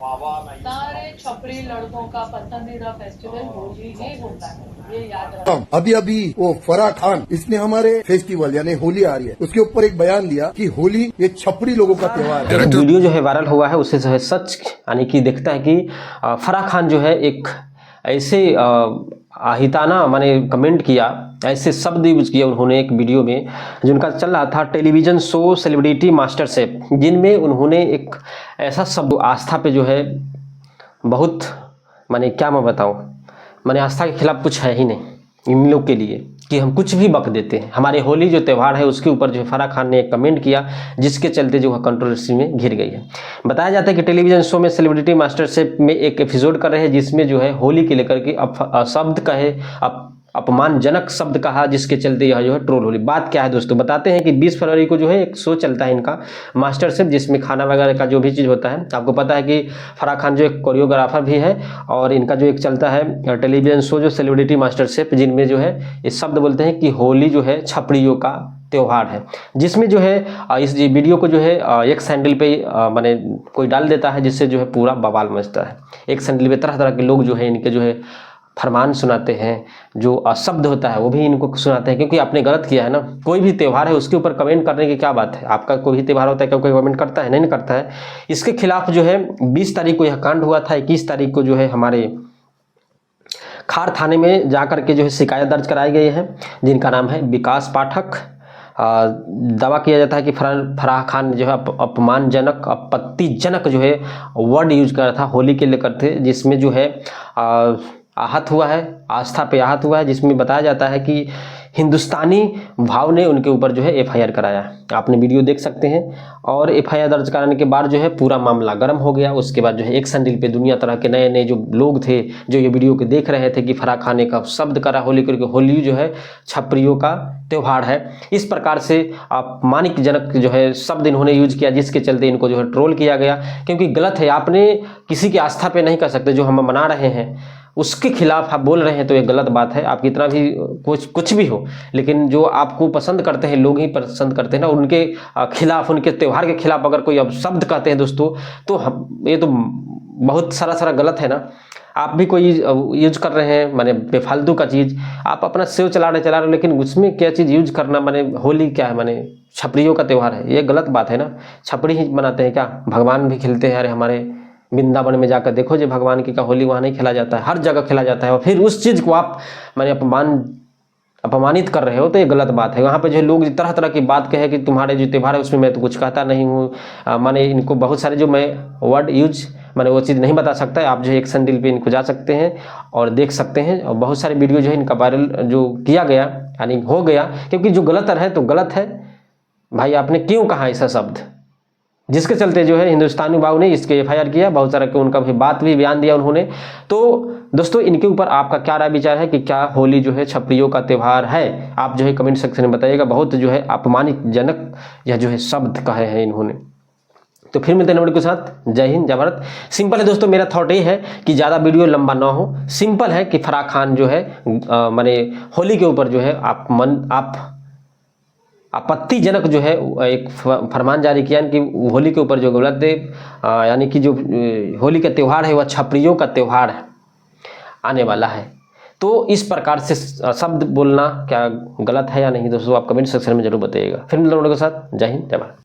सारे छपरी लड़कों का पसंदीदा फेस्टिवल होली ही होता है, ये याद रखना। अभी अभी वो फराह खान इसने हमारे फेस्टिवल यानी होली आ रही है उसके ऊपर एक बयान दिया कि होली ये छपरी लोगों का त्योहार है। वीडियो जो है वायरल हुआ है उससे जो है सच यानी कि दिखता है कि फराह खान जो है एक ऐसे आहिताना माने कमेंट किया, ऐसे शब्द यूज किया उन्होंने एक वीडियो में जिनका चल रहा था television show celebrity master chef, जिनमें उन्होंने एक ऐसा शब्द आस्था पे जो है बहुत माने क्या मैं बताऊं, माने आस्था के खिलाफ कुछ है ही नहीं इन लोग के लिए कि हम कुछ भी बक देते हैं। हमारे होली जो त्यौहार है उसके ऊपर जो फराह खान ने एक कमेंट किया जिसके चलते जो है कंट्रोवर्सी में घिर गई है। बताया जाता है कि टेलीविजन शो में सेलिब्रिटी मास्टर शेफ में एक एपिसोड कर रहे हैं जिसमें जो है होली के लेकर के शब्द कहे अपमानजनक शब्द कहा, जिसके चलते यह जो है ट्रोल होली। बात क्या है दोस्तों, बताते हैं कि 20 फरवरी को जो है एक शो चलता है इनका मास्टर शेफ, जिसमें खाना वगैरह का जो भी चीज़ होता है। आपको पता है कि फराह खान जो एक कोरियोग्राफर भी है और इनका जो एक चलता है टेलीविजन शो जो सेलिब्रिटी मास्टर शेफ, जिनमें जो है ये शब्द बोलते हैं कि होली जो है छपड़ियों का त्योहार है, जिसमें जो है इस वीडियो को जो है एक सैंडल पे माने कोई डाल देता है जिससे जो है पूरा बवाल मचता है। एक सैंडल पे तरह तरह के लोग जो है इनके जो है फरमान सुनाते हैं, जो शब्द होता है वो भी इनको सुनाते हैं, क्योंकि आपने गलत किया है ना। कोई भी त्यौहार है उसके ऊपर कमेंट करने की क्या बात है, आपका कोई भी त्यौहार होता है क्या कोई कमेंट करता है? नहीं करता है। इसके खिलाफ जो है 20 तारीख को यह कांड हुआ था, 21 तारीख को जो है हमारे खार थाने में जाकर के जो है शिकायत दर्ज कराई गई है, जिनका नाम है विकास पाठक। दावा किया जाता है कि फराह खान जो है अपमानजनक आपत्तिजनक जो है वर्ड यूज कर रहा था होली के लेकर थे, जिसमें जो है आहत हुआ है, आस्था पे आहत हुआ है, जिसमें बताया जाता है कि हिंदुस्तानी भाव ने उनके ऊपर जो है एफआईआर कराया। आपने वीडियो देख सकते हैं। और एफआईआर दर्ज कराने के बाद जो है पूरा मामला गर्म हो गया। उसके बाद जो है एक संडील पे दुनिया तरह के नए नए जो लोग थे जो ये वीडियो के देख रहे थे कि फराह खान का शब्द करा होली करके, होली जो है छपरियों का त्यौहार है, इस प्रकार से अपमानजनक जो है शब्द इन्होंने यूज किया, जिसके चलते इनको जो है ट्रोल किया गया। क्योंकि गलत है, आपने किसी की आस्था पे नहीं कर सकते, जो हम मना रहे हैं उसके खिलाफ आप बोल रहे हैं तो ये गलत बात है। आप कितना भी कुछ भी हो, लेकिन जो आपको पसंद करते हैं लोग ही पसंद करते हैं ना, उनके खिलाफ, उनके त्यौहार के खिलाफ अगर कोई अब शब्द कहते हैं दोस्तों, तो ये तो बहुत सारा गलत है ना। आप भी कोई यूज कर रहे हैं माने बेफालतू का चीज़, आप अपना सेव चला रहे, लेकिन उसमें क्या चीज़ यूज करना, माने होली क्या है, माने छपड़ियों का त्यौहार है, ये गलत बात है ना। छपड़ी ही मनाते हैं क्या? भगवान भी खेलते हैं। अरे हमारे वृंदावन में जाकर देखो जो भगवान की का होली वहाँ नहीं खेला जाता है, हर जगह खेला जाता है। और फिर उस चीज़ को आप माने अपमानित कर रहे हो, तो ये गलत बात है। वहाँ पे जो लोग तरह तरह की बात कहे कि तुम्हारे जो त्यौहार है उसमें मैं तो कुछ कहता नहीं हूँ, माने इनको बहुत सारे जो मैं वर्ड यूज मैंने वो चीज़ नहीं बता सकता है। आप जो है एक संडील पे इनको जा सकते हैं और देख सकते हैं, और बहुत सारे वीडियो जो है इनका वायरल जो किया गया यानी हो गया, क्योंकि जो गलत है तो गलत है भाई। आपने क्यों कहा ऐसा शब्द, जिसके चलते जो है हिंदुस्तानी भाव ने इसके एफआईआर किया, बहुत सारा के उनका भी बात भी बयान दिया उन्होंने। तो दोस्तों इनके ऊपर आपका क्या राय विचार है कि क्या होली जो है छपरियों का त्यौहार है? आप जो है कमेंट सेक्शन में बताइएगा। बहुत जो है अपमानजनक यह जो है शब्द कहे हैं इन्होंने। तो फिर मिलते हैं वीडियो के साथ। जय हिंद, जय भारत। सिंपल है दोस्तों, मेरा थॉट ये है कि ज़्यादा वीडियो लंबा ना हो। सिंपल है कि फराह खान जो है माने होली के ऊपर जो है आप आपत्तिजनक जो है एक फरमान जारी किया कि होली के ऊपर जो गलत यानी कि जो होली का त्यौहार है वह छपरियों का त्यौहार आने वाला है। तो इस प्रकार से शब्द बोलना क्या गलत है या नहीं दोस्तों, आप कमेंट सेक्शन में जरूर बताइएगा। फिर मिलते हैं वीडियो के साथ। जय हिंद, जय भारत।